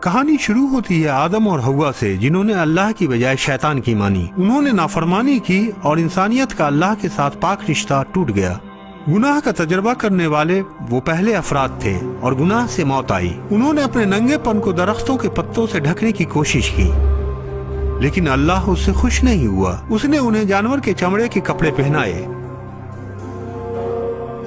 کہانی شروع ہوتی ہے آدم اور حوا سے، جنہوں نے اللہ کی بجائے شیطان کی مانی۔ انہوں نے نافرمانی کی اور انسانیت کا اللہ کے ساتھ پاک رشتہ ٹوٹ گیا۔ گناہ کا تجربہ کرنے والے وہ پہلے افراد تھے اور گناہ سے موت آئی۔ انہوں نے اپنے ننگے پن کو درختوں کے پتوں سے ڈھکنے کی کوشش کی، لیکن اللہ اس سے خوش نہیں ہوا۔ اس نے انہیں جانور کے چمڑے کے کپڑے پہنائے۔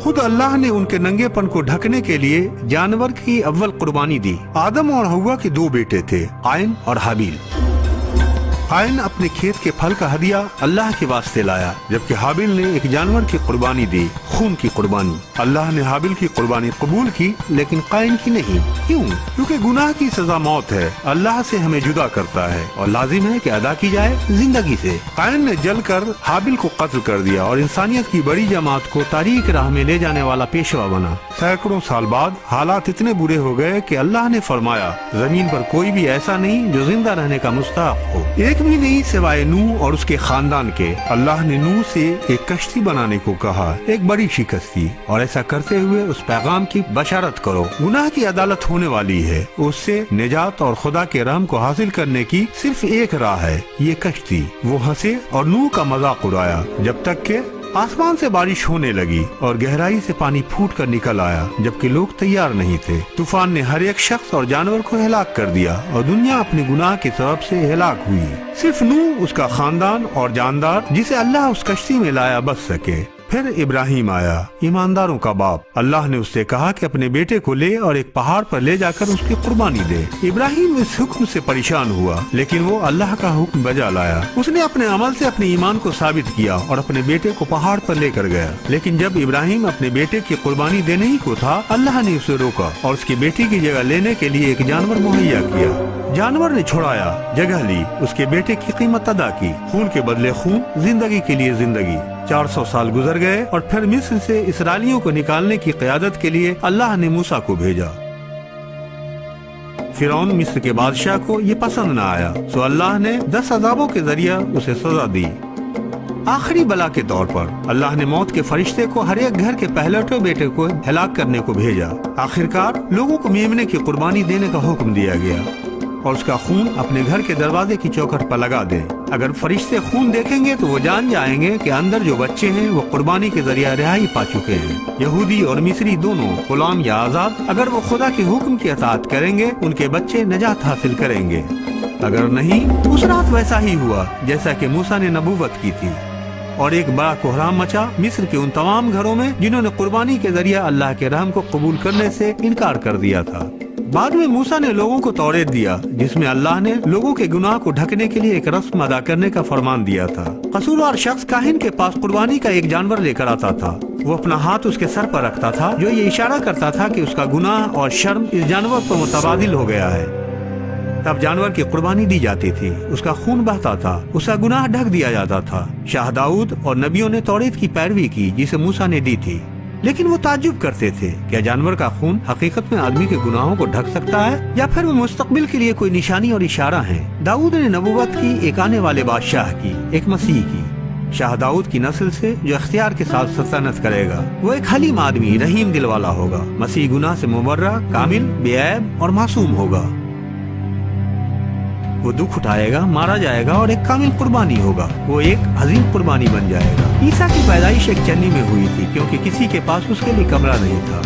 خود اللہ نے ان کے ننگے پن کو ڈھکنے کے لیے جانور کی اول قربانی دی۔ آدم اور حوا کے دو بیٹے تھے، قائن اور حابیل۔ قائن اپنے کھیت کے پھل کا ہدیہ اللہ کے واسطے لایا، جبکہ حابیل نے ایک جانور کی قربانی دی، خون کی قربانی۔ اللہ نے حابیل کی قربانی قبول کی لیکن قائن کی نہیں۔ کیوں؟ کیونکہ گناہ کی سزا موت ہے، اللہ سے ہمیں جدا کرتا ہے اور لازم ہے کہ ادا کی جائے زندگی سے۔ قائن نے جل کر حابیل کو قتل کر دیا اور انسانیت کی بڑی جماعت کو تاریک راہ میں لے جانے والا پیشوا بنا۔ سینکڑوں سال بعد حالات اتنے برے ہو گئے کہ اللہ نے فرمایا، زمین پر کوئی بھی ایسا نہیں جو زندہ رہنے کا مستحق ہو، ایک بھی نہیں سوائے نوح اور اس کے خاندان کے۔ اللہ نے نوح سے ایک کشتی بنانے کو کہا، ایک بڑی سی کشتی، اور ایسا کرتے ہوئے اس پیغام کی بشارت کرو، گناہ کی عدالت ہونے والی ہے، اس سے نجات اور خدا کے رحم کو حاصل کرنے کی صرف ایک راہ ہے، یہ کشتی۔ وہ ہنسے اور نوح کا مذاق اڑایا، جب تک کہ آسمان سے بارش ہونے لگی اور گہرائی سے پانی پھوٹ کر نکل آیا، جبکہ لوگ تیار نہیں تھے۔ طوفان نے ہر ایک شخص اور جانور کو ہلاک کر دیا اور دنیا اپنے گناہ کے سبب سے ہلاک ہوئی۔ صرف نوح، اس کا خاندان اور جاندار جسے اللہ اس کشتی میں لایا بچ سکے۔ پھر ابراہیم آیا، ایمانداروں کا باپ۔ اللہ نے اس سے کہا کہ اپنے بیٹے کو لے اور ایک پہاڑ پر لے جا کر اس کی قربانی دے۔ ابراہیم اس حکم سے پریشان ہوا، لیکن وہ اللہ کا حکم بجا لایا۔ اس نے اپنے عمل سے اپنے ایمان کو ثابت کیا اور اپنے بیٹے کو پہاڑ پر لے کر گیا۔ لیکن جب ابراہیم اپنے بیٹے کی قربانی دینے ہی کو تھا، اللہ نے اسے روکا اور اس کی بیٹی کی جگہ لینے کے لیے ایک جانور مہیا کیا۔ جانور نے چھڑایا، جگہ لی، اس کے بیٹے کی قیمت ادا کی۔ خون کے بدلے خون، زندگی کے لیے زندگی۔ 400 سال گزر گئے اور پھر مصر سے اسرائیلیوں کو نکالنے کی قیادت کے لیے اللہ نے موسیٰ کو بھیجا۔ فرعون مصر کے بادشاہ کو یہ پسند نہ آیا، سو اللہ نے 10 عذابوں کے ذریعہ اسے سزا دی۔ آخری بلا کے طور پر اللہ نے موت کے فرشتے کو ہر ایک گھر کے پہلوٹے بیٹے کو ہلاک کرنے کو بھیجا۔ آخرکار لوگوں کو میمنے کی قربانی دینے کا حکم دیا گیا اور اس کا خون اپنے گھر کے دروازے کی چوکھٹ پر لگا دیں۔ اگر فرشتے خون دیکھیں گے تو وہ جان جائیں گے کہ اندر جو بچے ہیں وہ قربانی کے ذریعہ رہائی پا چکے ہیں۔ یہودی اور مصری دونوں، غلام یا آزاد، اگر وہ خدا کے حکم کی اطاعت کریں گے ان کے بچے نجات حاصل کریں گے۔ اگر نہیں، اس رات ویسا ہی ہوا جیسا کہ موسیٰ نے نبوت کی تھی، اور ایک بڑا کوہرام مچا مصر کے ان تمام گھروں میں جنہوں نے قربانی کے ذریعہ اللہ کے رحم کو قبول کرنے سے انکار کر دیا تھا۔ بعد میں موسیٰ نے لوگوں کو توریت دیا، جس میں اللہ نے لوگوں کے گناہ کو ڈھکنے کے لیے ایک رسم ادا کرنے کا فرمان دیا تھا۔ قصوروار شخص کاہن کے پاس قربانی کا ایک جانور لے کر آتا تھا۔ وہ اپنا ہاتھ اس کے سر پر رکھتا تھا، جو یہ اشارہ کرتا تھا کہ اس کا گناہ اور شرم اس جانور پر متبادل ہو گیا ہے۔ تب جانور کی قربانی دی جاتی تھی، اس کا خون بہتا تھا، اس کا گناہ ڈھک دیا جاتا تھا۔ شاہ داؤد اور نبیوں نے توریت کی پیروی کی جسے موسیٰ نے دی تھی، لیکن وہ تعجب کرتے تھے، کیا جانور کا خون حقیقت میں آدمی کے گناہوں کو ڈھک سکتا ہے، یا پھر وہ مستقبل کے لیے کوئی نشانی اور اشارہ ہے؟ داؤد نے نبوت کی ایک آنے والے بادشاہ کی، ایک مسیح کی، شاہ داؤد کی نسل سے، جو اختیار کے ساتھ سلطنت کرے گا۔ وہ ایک حلیم آدمی، رحیم دل والا ہوگا۔ مسیح گناہ سے مبرہ، کامل، بے عیب اور معصوم ہوگا۔ وہ دکھ اٹھائے گا، مارا جائے گا اور ایک کامل قربانی ہوگا۔ وہ ایک عظیم قربانی بن جائے گا۔ عیسیٰ کی پیدائش ایک چنی میں ہوئی تھی، کیونکہ کسی کے پاس اس کے لیے کمرہ نہیں تھا۔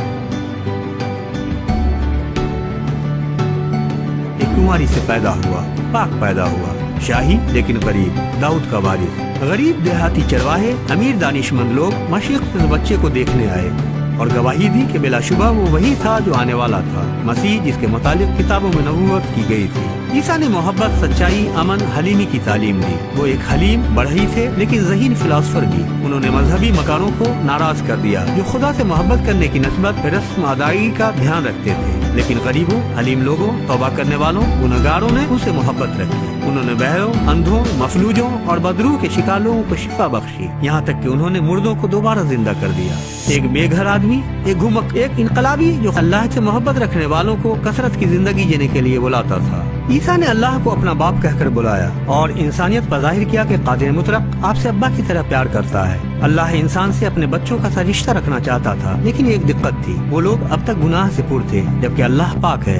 ایک کنواری سے پیدا ہوا، پاک پیدا ہوا، شاہی لیکن غریب، داؤد کا وارث۔ غریب دیہاتی چرواہے، امیر دانش مند لوگ مشرق سے بچے کو دیکھنے آئے اور گواہی دی کہ بلا شبہ وہ وہی تھا جو آنے والا تھا، مسیح جس کے متعلق کتابوں میں نبوت کی گئی تھی۔ عیسیٰ نے محبت، سچائی، امن، حلیمی کی تعلیم دی۔ وہ ایک حلیم بڑھئی تھے لیکن ذہین فلاسفر بھی۔ انہوں نے مذہبی مکاروں کو ناراض کر دیا جو خدا سے محبت کرنے کی نسبت رسم ادائیگی کا دھیان رکھتے تھے، لیکن غریبوں، حلیم لوگوں، توبہ کرنے والوں، گنہگاروں نے ان سے محبت رکھی۔ انہوں نے بہروں، اندھوں، مفلوجوں اور بدروح کے شکار لوگوں کو شفا بخشی، یہاں تک کہ انہوں نے مردوں کو دوبارہ زندہ کر دیا۔ ایک بے گھر آدمی، ایک گھمک، ایک انقلابی جو اللہ سے محبت رکھنے والوں کو کثرت کی زندگی جینے کے لیے بلاتا تھا۔ عیسیٰ نے اللہ کو اپنا باپ کہہ کر بلایا اور انسانیت پر ظاہر کیا کہ قادر مطلق آپ سے ابا کی طرح پیار کرتا ہے۔ اللہ انسان سے اپنے بچوں کا سا رشتہ رکھنا چاہتا تھا، لیکن ایک دقت تھی، وہ لوگ اب تک گناہ سے پر تھے، جبکہ اللہ پاک ہے۔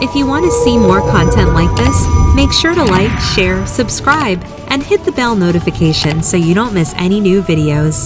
If you want to see more content like this, make sure to like, share, subscribe, and hit the bell notification so you don't miss any new videos.